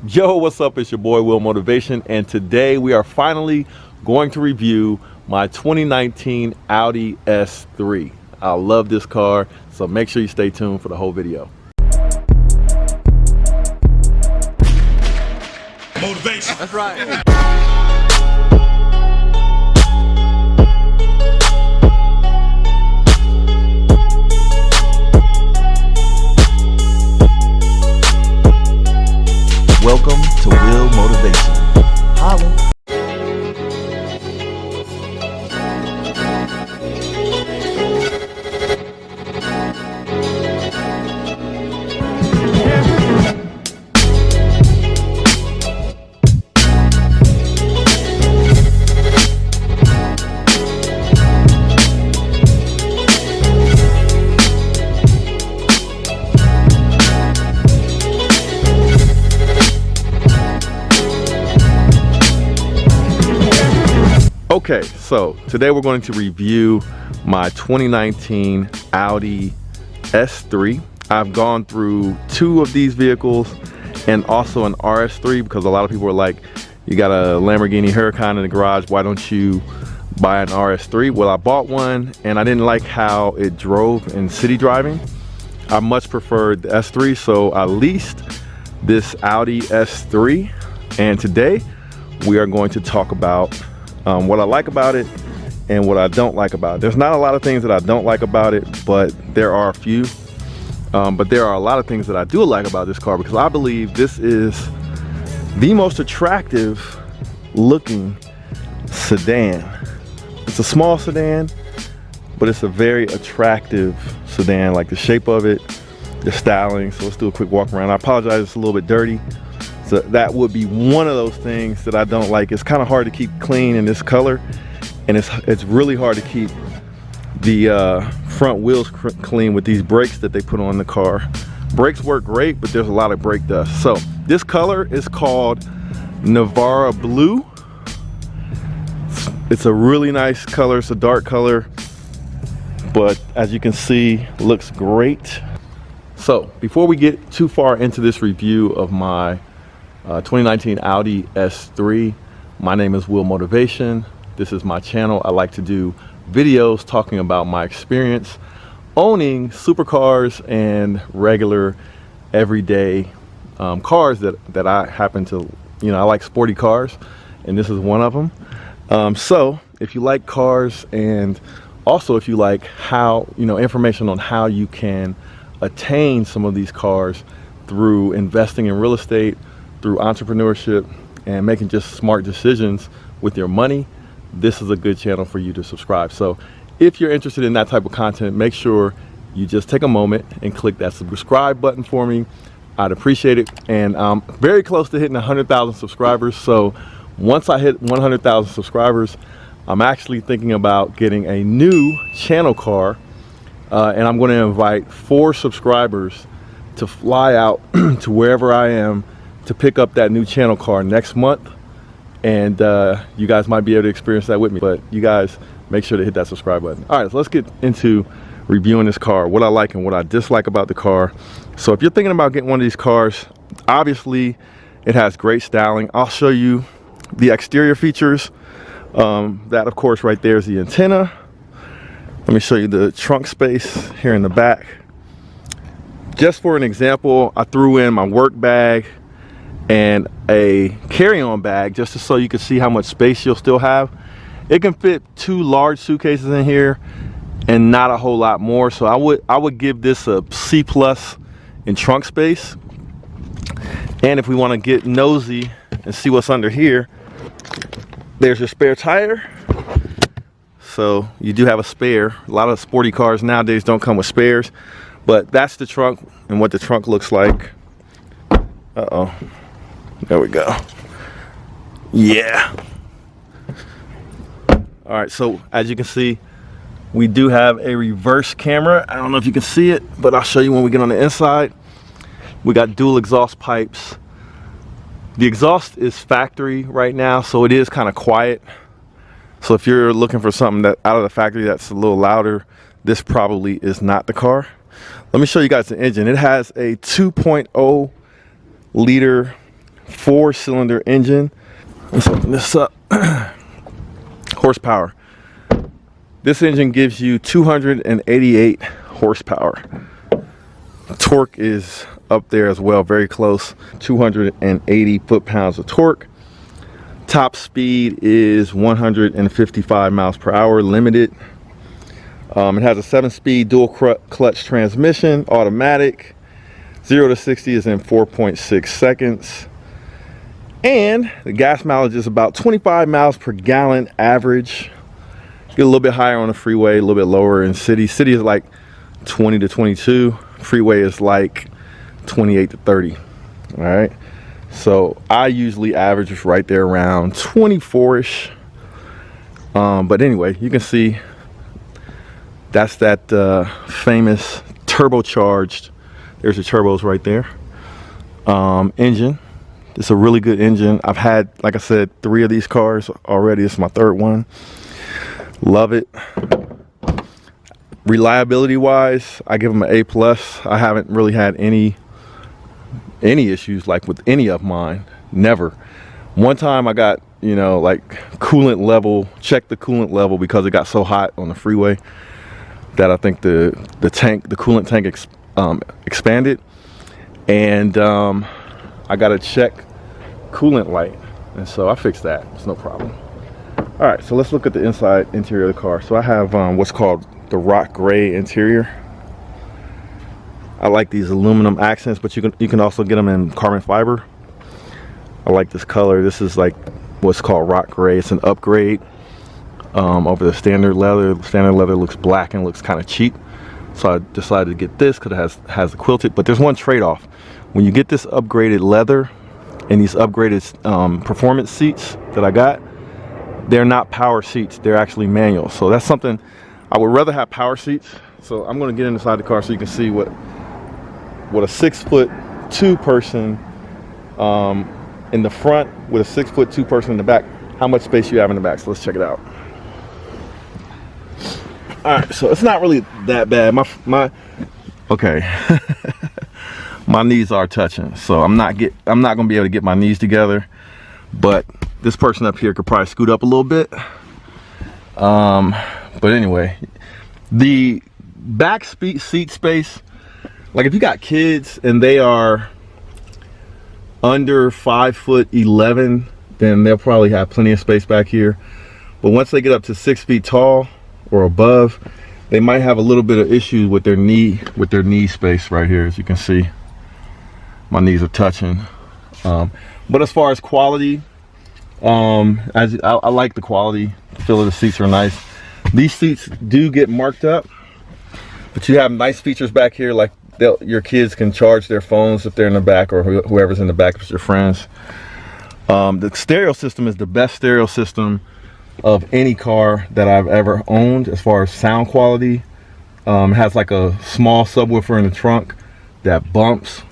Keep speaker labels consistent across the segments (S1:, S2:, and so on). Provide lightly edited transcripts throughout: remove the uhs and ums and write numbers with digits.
S1: Yo, what's up? It's your boy Will Motivation, and today we are finally going to review my 2019 Audi S3. I love this car, so make sure you stay tuned for the whole video.
S2: Motivation.
S3: That's right.
S1: Welcome to Will Motivation. Holla. Okay, so today we're going to review my 2019 Audi S3. I've gone through two of these vehicles and also an RS3 because a lot of people are like, you got a Lamborghini Huracan in the garage, why don't you buy an RS3? Well, I bought one and I didn't like how it drove in city driving. I much preferred the S3, so I leased this Audi S3, and today we are going to talk about what I like about it and what I don't like about it. There's not a lot of things that I don't like about it, but there are a few. But there are a lot of things that I do like about this car because I believe this is the most attractive looking sedan. It's a small sedan, but it's a very attractive sedan, like the shape of it, the styling. So let's do a quick walk around. I apologize, it's a little bit dirty. So that would be one of those things that I don't like. It's kind of hard to keep clean in this color, and it's really hard to keep the front wheels clean with these brakes that they put on the car. Brakes work great, but there's a lot of brake dust. So this color is called Navarra Blue. It's a really nice color. It's a dark color, but as you can see, looks great. So before we get too far into this review of my 2019 Audi S3. My name is Will Motivation. This is my channel. I like to do videos talking about my experience owning supercars and regular everyday cars that I happen to, I like sporty cars, and this is one of them. So if you like cars, and also if you like how, information on how you can attain some of these cars through investing in real estate, through entrepreneurship, and making just smart decisions with your money, this is a good channel for you to subscribe. So if you're interested in that type of content, make sure you just take a moment and click that subscribe button for me. I'd appreciate it. And I'm very close to hitting 100,000 subscribers. So once I hit 100,000 subscribers, I'm actually thinking about getting a new channel car, and I'm going to invite 4 subscribers to fly out to wherever I am to pick up that new channel car next month, and you guys might be able to experience that with me. But you guys make sure to hit that subscribe button. All right, so let's get into reviewing this car, what I like and what I dislike about the car. So if you're thinking about getting one of these cars, obviously it has great styling. I'll show you the exterior features. That of course right there is the antenna. Let me show you the trunk space here in the back. Just for an example, I threw in my work bag and a carry-on bag just so you can see how much space you'll still have. It can fit 2 large suitcases in here and not a whole lot more. So I would give this a C+ in trunk space. And if we want to get nosy and see what's under here, there's your spare tire. So you do have a spare. A lot of sporty cars nowadays don't come with spares, but that's the trunk and what the trunk looks like. Uh-oh. There we go. Yeah. All right, so as you can see, we do have a reverse camera. I don't know if you can see it, but I'll show you when we get on the inside. We got dual exhaust pipes. The exhaust is factory right now, so it is kind of quiet. So if you're looking for something that out of the factory that's a little louder, this probably is not the car. Let me show you guys the engine. It has a 2.0 liter 4-cylinder engine. Let's open this up. Horsepower. This engine gives you 288 horsepower. Torque is up there as well, very close. 280 foot-pounds of torque. Top speed is 155 miles per hour, limited. It has a 7-speed dual clutch transmission, automatic. 0 to 60 is in 4.6 seconds. And the gas mileage is about 25 miles per gallon average. Get a little bit higher on the freeway, a little bit lower in city. City is like 20 to 22. Freeway is like 28 to 30. All right. So I usually average right there around 24-ish. But anyway, you can see that's that famous turbocharged, there's the turbos right there, engine. It's a really good engine. I've had, like I said, 3 of these cars already. This is my 3rd one. Love it. Reliability wise, I give them an A+. I haven't really had any issues like with any of mine. Never. One time I got, you know, like coolant level, checked the coolant level because it got so hot on the freeway that I think the coolant tank expanded, and I got to check coolant light, and so I fixed that. It's no problem. All right, so let's look at the interior of the car. So I have what's called the rock gray interior. I like these aluminum accents, but you can also get them in carbon fiber. I like this color. This is like what's called rock gray. It's an upgrade over the standard leather. The standard leather looks black and looks kind of cheap, so I decided to get this because it has the quilted. But there's one trade-off. When you get this upgraded leather and these upgraded performance seats that I got, they're not power seats. They're actually manual. So that's something I would rather have power seats. So I'm going to get inside the car so you can see what a 6'2" person in the front with a 6'2" person in the back, how much space you have in the back. So let's check it out. All right, so it's not really that bad. My okay. My knees are touching, so I'm not gonna be able to get my knees together, but this person up here could probably scoot up a little bit. But anyway, the back seat space, like if you got kids and they are under 5'11", then they'll probably have plenty of space back here. But once they get up to 6 feet tall or above, they might have a little bit of issues with their knee space right here. As you can see, my knees are touching. But as far as quality, I like the quality. The feel of the seats are nice. These seats do get marked up, but you have nice features back here, like your kids can charge their phones if they're in the back, or whoever's in the back, if it's your friends. The stereo system is the best stereo system of any car that I've ever owned as far as sound quality. It has like a small subwoofer in the trunk that bumps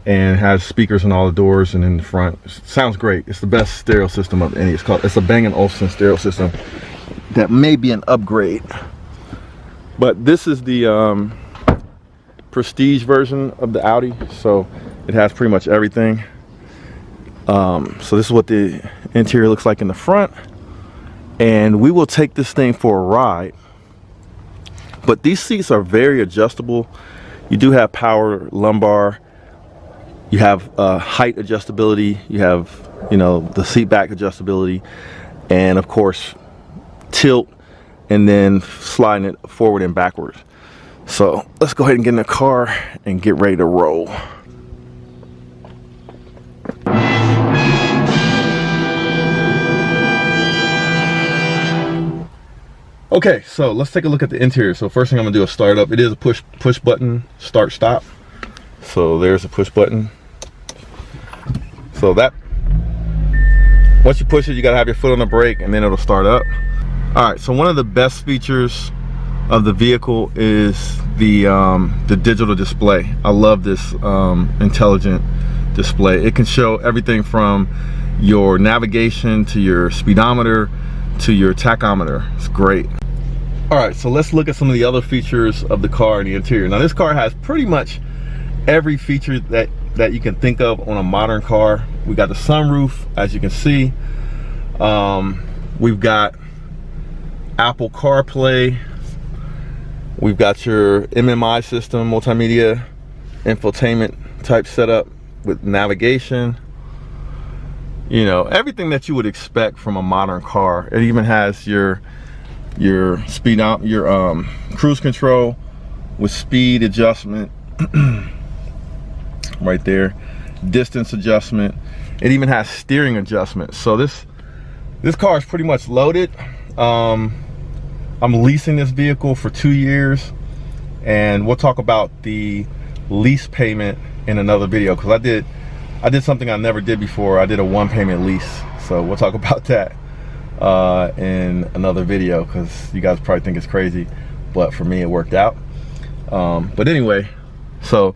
S1: and has speakers in all the doors and in the front. Sounds great. It's the best stereo system of any. It's a Bang & Olufsen stereo system that may be an upgrade. But this is the prestige version of the Audi, so it has pretty much everything. So this is what the interior looks like in the front, and we will take this thing for a ride. But these seats are very adjustable. You do have power lumbar, you have height adjustability, you have, you know, the seat back adjustability, and of course tilt and then sliding it forward and backwards. So let's go ahead and get in the car and get ready to roll. Okay, so let's take a look at the interior. So first thing I'm gonna do is start up. It is a push button start stop. So there's a push button. So that, once you push it, you gotta have your foot on the brake and then it'll start up. All right, so one of the best features of the vehicle is the digital display. I love this intelligent display. It can show everything from your navigation to your speedometer to your tachometer. It's great. All right, so let's look at some of the other features of the car and the interior. Now this car has pretty much every feature that you can think of on a modern car. We got the sunroof, as you can see. We've got Apple CarPlay. We've got your MMI system, multimedia infotainment type setup with navigation. You know, everything that you would expect from a modern car. It even has your speed out, your cruise control with speed adjustment right there, distance adjustment. It even has steering adjustment. So this car is pretty much loaded. I'm leasing this vehicle for 2 years, and we'll talk about the lease payment in another video, because I did something I never did before. I did a 1 payment lease, so we'll talk about that in another video, because you guys probably think it's crazy, but for me it worked out. But anyway, so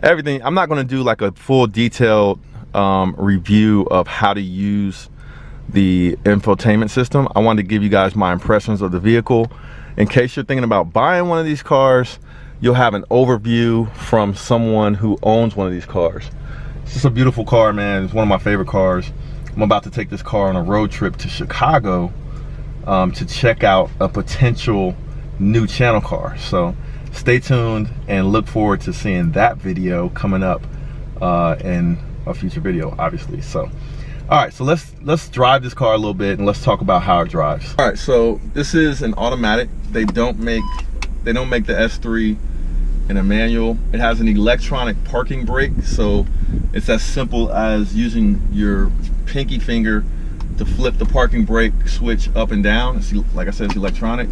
S1: everything, I'm not going to do like a full detailed review of how to use the infotainment system. I wanted to give you guys my impressions of the vehicle. In case you're thinking about buying one of these cars, you'll have an overview from someone who owns one of these cars. It's just a beautiful car, man. It's one of my favorite cars. I'm about to take this car on a road trip to Chicago to check out a potential new channel car. So stay tuned and look forward to seeing that video coming up in a future video, obviously. So all right, so let's drive this car a little bit and let's talk about how it drives. All right, so this is an automatic. They don't make the S3 in a manual. It has an electronic parking brake, so it's as simple as using your pinky finger to flip the parking brake switch up and down. It's, like I said, it's electronic.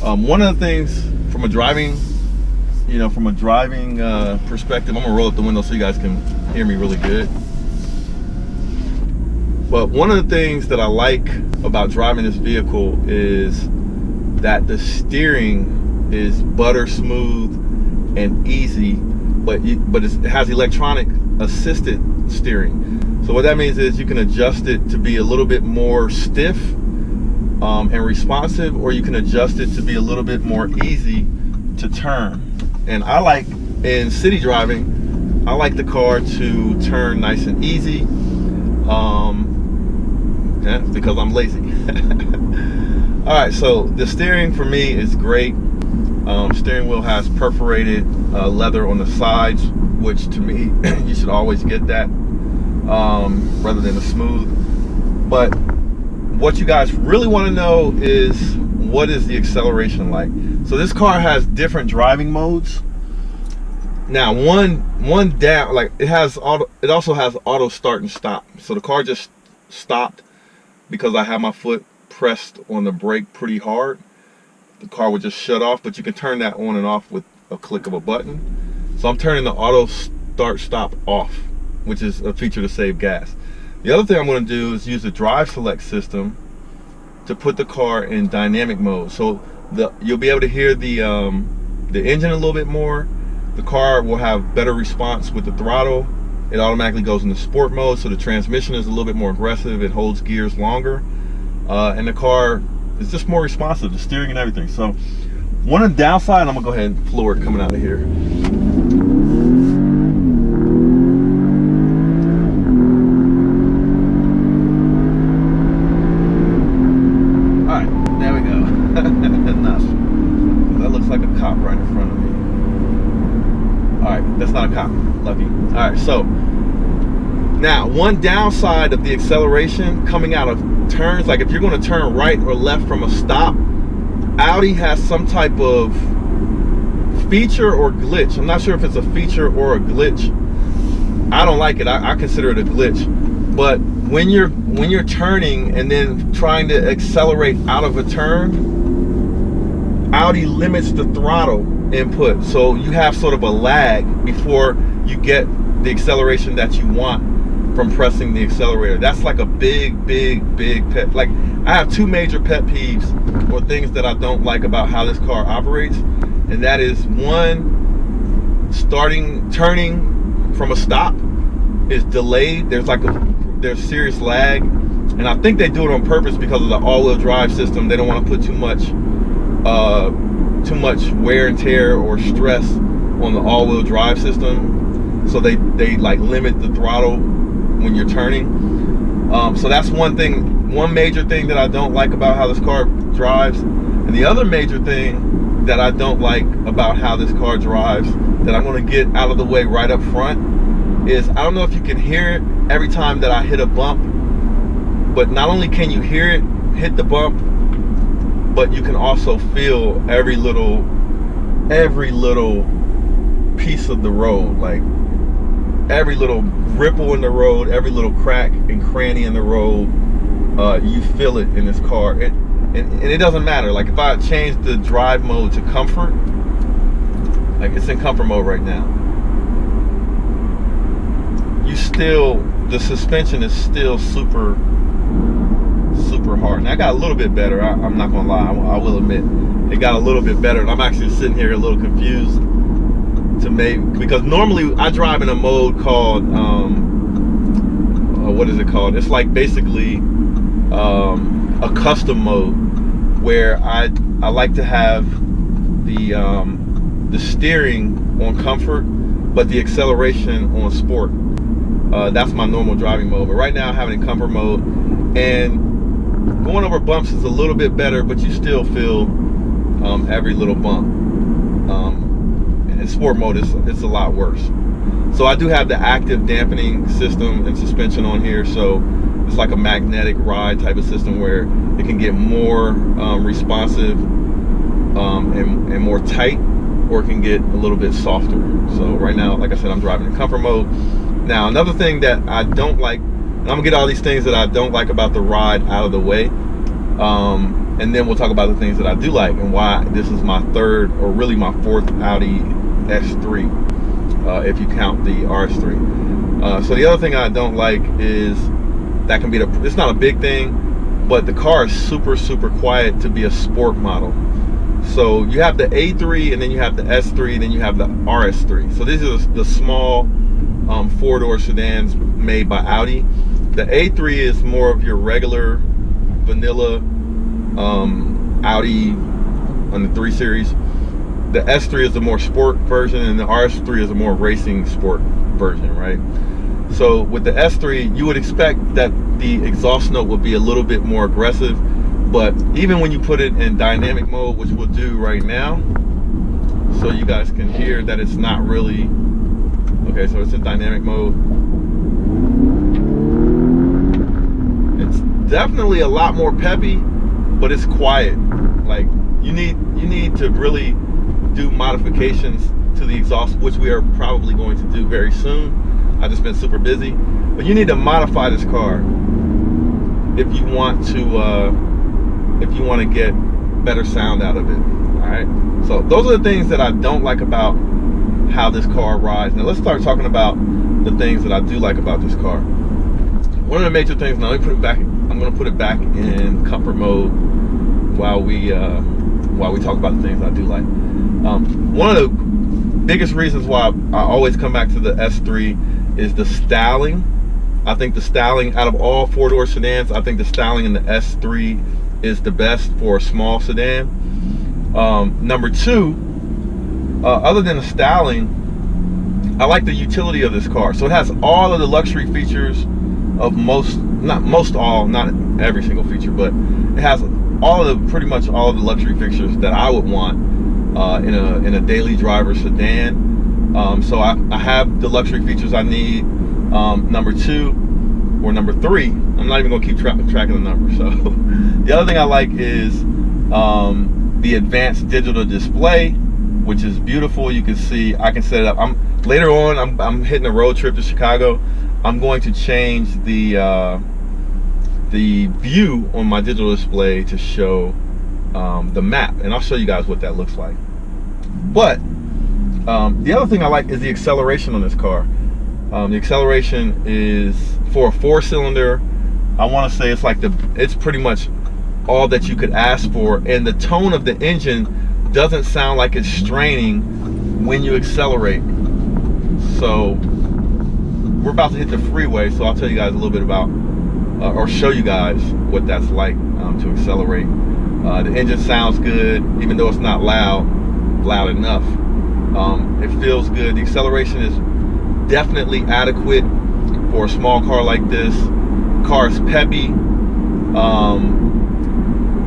S1: One of the things from a driving, perspective, I'm gonna roll up the window so you guys can hear me really good. But one of the things that I like about driving this vehicle is that the steering is butter smooth and easy, but it has electronic assisted steering. So what that means is you can adjust it to be a little bit more stiff and responsive, or you can adjust it to be a little bit more easy to turn. And I like, in city driving, I like the car to turn nice and easy. Because I'm lazy. All right, so the steering for me is great. Steering wheel has perforated leather on the sides, which to me, you should always get that rather than a smooth. But what you guys really want to know is, what is the acceleration like? So this car has different driving modes. Now, one down, like it also has auto start and stop. So the car just stopped because I have my foot pressed on the brake pretty hard. The car would just shut off, but you can turn that on and off with a click of a button. So I'm turning the auto start stop off, which is a feature to save gas. The other thing I'm going to do is use the drive select system to put the car in dynamic mode. So you'll be able to hear the engine a little bit more. The car will have better response with the throttle. It automatically goes into sport mode, so the transmission is a little bit more aggressive. It holds gears longer, and the car is just more responsive, the steering and everything. So one of the downside, I'm gonna go ahead and floor it coming out of here. All right, there we go. Enough. That looks like a cop right in front of me. All right, that's not a cop, lucky. All right, so now one downside of the acceleration coming out of turns, like if you're going to turn right or left from a stop, Audi has some type of feature or glitch. I'm not sure if it's a feature or a glitch. I don't like it. I consider it a glitch. But when you're turning and then trying to accelerate out of a turn, Audi limits the throttle input, so you have sort of a lag before you get the acceleration that you want from pressing the accelerator. That's like a big pet. Like, I have two major pet peeves, or things that I don't like about how this car operates, and that is, one, turning from a stop is delayed. There's serious lag, and I think they do it on purpose because of the all-wheel drive system. They don't want to put too much wear and tear or stress on the all-wheel drive system, so they like limit the throttle when you're turning. So that's one major thing that I don't like about how this car drives. And the other major thing that I don't like about how this car drives, that I'm going to get out of the way right up front, is I don't know if you can hear it every time that I hit a bump, but not only can you hear it hit the bump, but you can also feel every little piece of the road, like every little ripple in the road, every little crack and cranny in the road. You feel it in this car, and it doesn't matter. Like if I change the drive mode to comfort, like it's in comfort mode right now, the suspension is still super hard. And I got a little bit better. I'm not gonna lie, I will admit it got a little bit better, and I'm actually sitting here a little confused because normally I drive in a mode called what is it called? It's like basically a custom mode, where I like to have the steering on comfort, but the acceleration on sport. That's my normal driving mode. But right now I have it in comfort mode, and going over bumps is a little bit better, but you still feel every little bump. In sport mode, it's a lot worse. So I do have the active dampening system and suspension on here, so it's like a magnetic ride type of system where it can get more responsive and more tight, or it can get a little bit softer. So right now, like I said, I'm driving in comfort mode. Now, another thing that I don't like, and I'm gonna get all these things that I don't like about the ride out of the way, and then we'll talk about the things that I do like and why this is my third, or really my fourth Audi S3, if you count the RS3. So the other thing I don't like is that can be it's not a big thing, but the car is super quiet to be a sport model. So you have the A3, and then you have the S3, and then you have the RS3. So these are the small four-door sedans made by Audi. The A3 is more of your regular vanilla Audi on the 3 Series. The S3 is the more sport version, and the RS3 is a more racing sport version, right? So with the S3, you would expect that the exhaust note would be a little bit more aggressive, but even when you put it in dynamic mode, which we'll do right now, so you guys can hear that it's not really, okay, so it's in dynamic mode. It's definitely a lot more peppy, but it's quiet. Like you need to really do modifications to the exhaust, which we are probably going to do very soon. I've just been super busy, but you need to modify this car if you want to get better sound out of it. All right, so those are the things that I don't like about how this car rides. Now let's start talking about the things that I do like about this car. One of the major things, now let me put it back, I'm going to put it back in comfort mode while we talk about the things I do like. One of the biggest reasons why I always come back to the S3 is the styling. I think the styling out of all four-door sedans, I think the styling in the S3 is the best for a small sedan. Number two, other than the styling, I like the utility of this car. So it has all of the luxury features of not every single feature, but it has pretty much all of the luxury features that I would want in a daily driver sedan. So I have the luxury features I need. Number two, or number three, I'm not even gonna keep track of the numbers. So the other thing I like is the advanced digital display, which is beautiful. You can see, I can set it up. Later on, I'm hitting a road trip to Chicago. I'm going to change the view on my digital display to show the map, and I'll show you guys what that looks like. But the other thing I like is the acceleration on this car. The acceleration is, for a 4-cylinder, I want to say it's pretty much all that you could ask for, and the tone of the engine doesn't sound like it's straining when you accelerate. So we're about to hit the freeway, so I'll tell you guys a little bit about, or show you guys what that's like to accelerate. The engine sounds good, even though it's not loud enough. It feels good. The acceleration is definitely adequate for a small car like this. Car is peppy.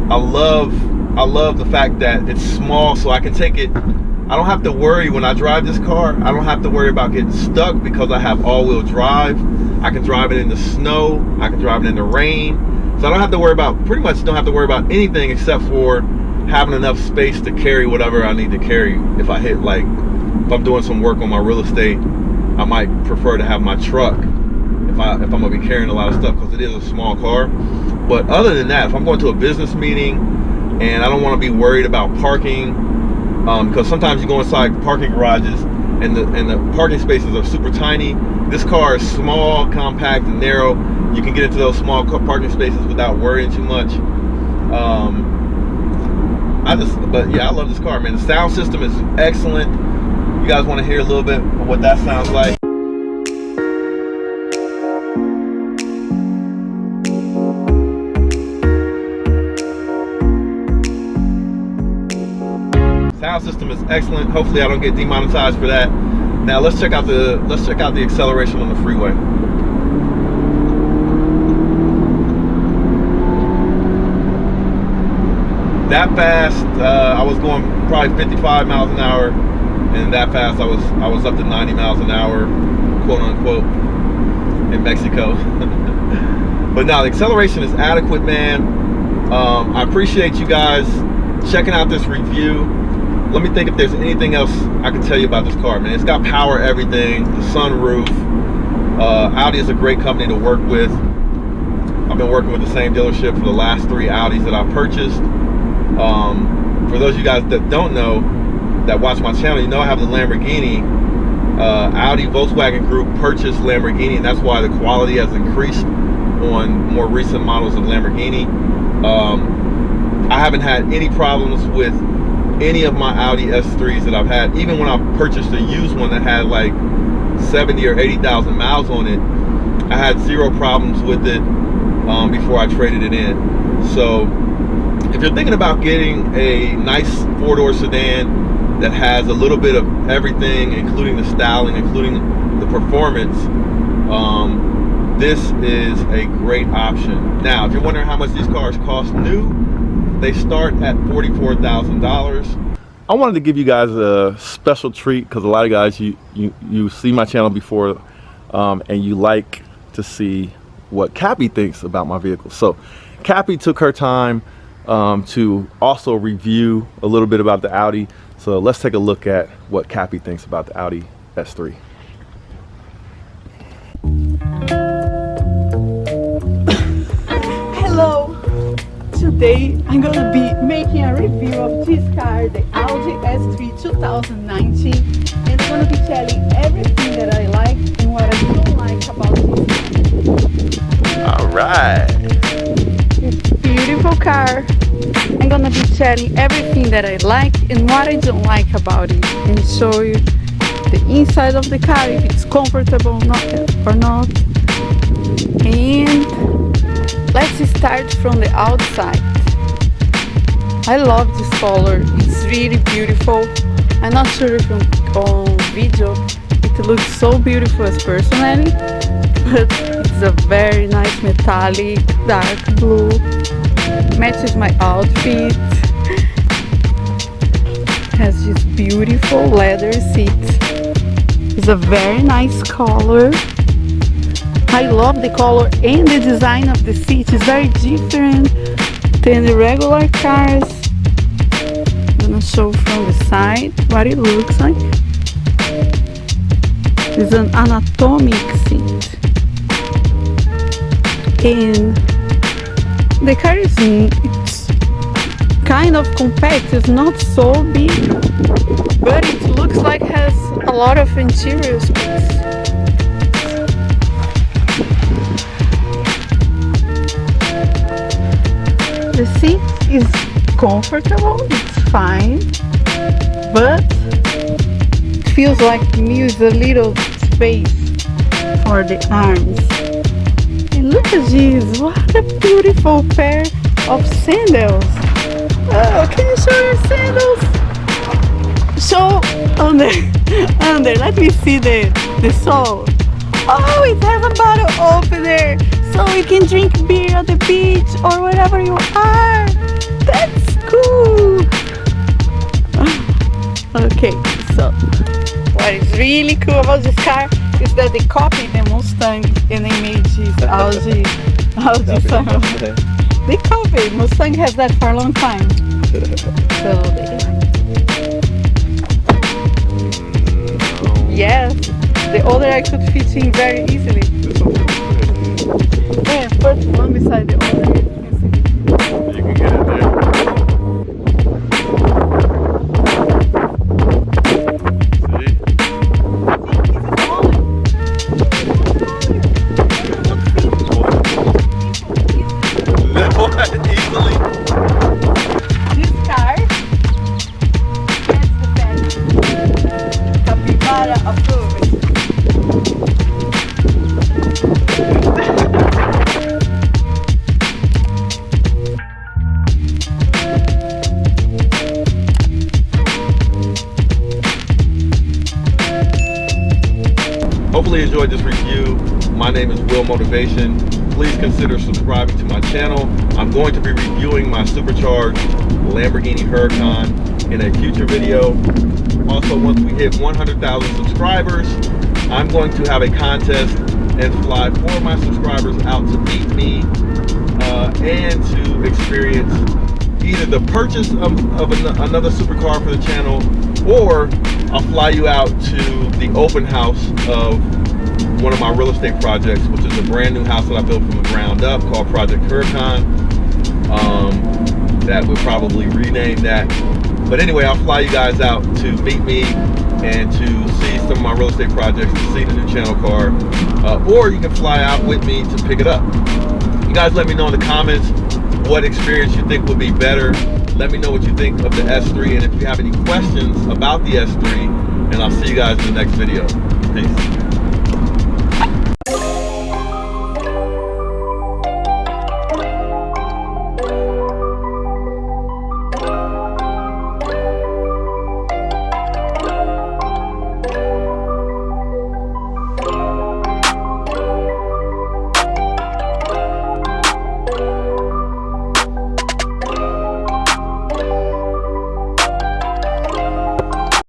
S1: I love the fact that it's small, so I can take it. I don't have to worry when I drive this car. I don't have to worry about getting stuck because I have all-wheel drive. I can drive it in the snow. I can drive it in the rain. So I don't have to worry about, pretty much don't have to worry about anything except for having enough space to carry whatever I need to carry. If I hit, like, if I'm doing some work on my real estate, I might prefer to have my truck if I'm gonna be carrying a lot of stuff, because it is a small car. But other than that, if I'm going to a business meeting and I don't want to be worried about parking, because sometimes you go inside parking garages and the parking spaces are super tiny. This car is small, compact, and narrow. You can get into those small parking spaces without worrying too much. But yeah, I love this car, man. The sound system is excellent. You guys want to hear a little bit of what that sounds like? Sound system is excellent. Hopefully I don't get demonetized for that. Now let's check out the acceleration on the freeway. That fast, I was going probably 55 miles an hour, and that fast I was up to 90 miles an hour, quote unquote, in Mexico. But now the acceleration is adequate, man. I appreciate you guys checking out this review. Let me think if there's anything else I can tell you about this car, man. It's got power everything, the sunroof. Audi is a great company to work with. I've been working with the same dealership for the last 3 Audis that I purchased. For those of you guys that don't know, that watch my channel, you know I have the Lamborghini. Audi Volkswagen Group purchased Lamborghini, and that's why the quality has increased on more recent models of Lamborghini. I haven't had any problems with any of my Audi S3s that I've had. Even when I purchased a used one that had like 70 or 80,000 miles on it, I had 0 problems with it before I traded it in. So if you're thinking about getting a nice 4-door sedan that has a little bit of everything, including the styling, including the performance, this is a great option. Now, if you're wondering how much these cars cost new, they start at $44,000. I wanted to give you guys a special treat, because a lot of guys, you see my channel before, and you like to see what Cappy thinks about my vehicle. So Cappy took her time to also review a little bit about the Audi. So let's take a look at what Cappy thinks about the Audi S3.
S2: Hello! Today I'm gonna be making a review of this car, the Audi S3 2019, and I'm gonna be telling everything that I like and what I don't like about this car.
S1: Alright!
S2: It's a beautiful car. I'm gonna be telling everything that I like and what I don't like about it, and show you the inside of the car, if it's comfortable or not. And let's start from the outside. I love this color, it's really beautiful. I'm not sure if on video it looks so beautiful as personally, but it's a very nice metallic dark blue, matches my outfit. Has this beautiful leather seat. It's a very nice color. I love the color and the design of the seat. It's very different than the regular cars. I'm gonna show from the side what it looks like. It's an anatomic seat. And the car is it's kind of compact. It's not so big, but it looks like it has a lot of interior space. The seat is comfortable, it's fine, but it feels like it needs a little space for the arms. And look at this, what a beautiful pair of sandals. Oh, can you show your sandals? Show under, let me see the sole. Oh, it has a bottle opener, so you can drink beer at the beach or wherever you are. That's cool. Okay, so what is really cool about this car is that they copied the Mustang and they made this Audi Sedan. They copied. Mustang has that for a long time. So yes, the older I could fit in very easily. Yeah, put one beside the other.
S1: You can get it there. Easily.
S2: This car gets the best. Capybara approved.
S1: Hopefully you enjoyed this review. My name is Will Motivation. Please consider subscribing to my channel. I'm going to be reviewing my supercharged Lamborghini Huracan in a future video. Also, once we hit 100,000 subscribers, I'm going to have a contest and fly 4 of my subscribers out to meet me and to experience either the purchase of another supercar for the channel, or I'll fly you out to the open house of one of my real estate projects, which is a brand new house that I built from the ground up called Project Huracan. That would probably rename that. But anyway, I'll fly you guys out to meet me and to see some of my real estate projects, to see the new channel car. Or you can fly out with me to pick it up. You guys let me know in the comments what experience you think would be better. Let me know what you think of the S3, and if you have any questions about the S3, and I'll see you guys in the next video. Peace.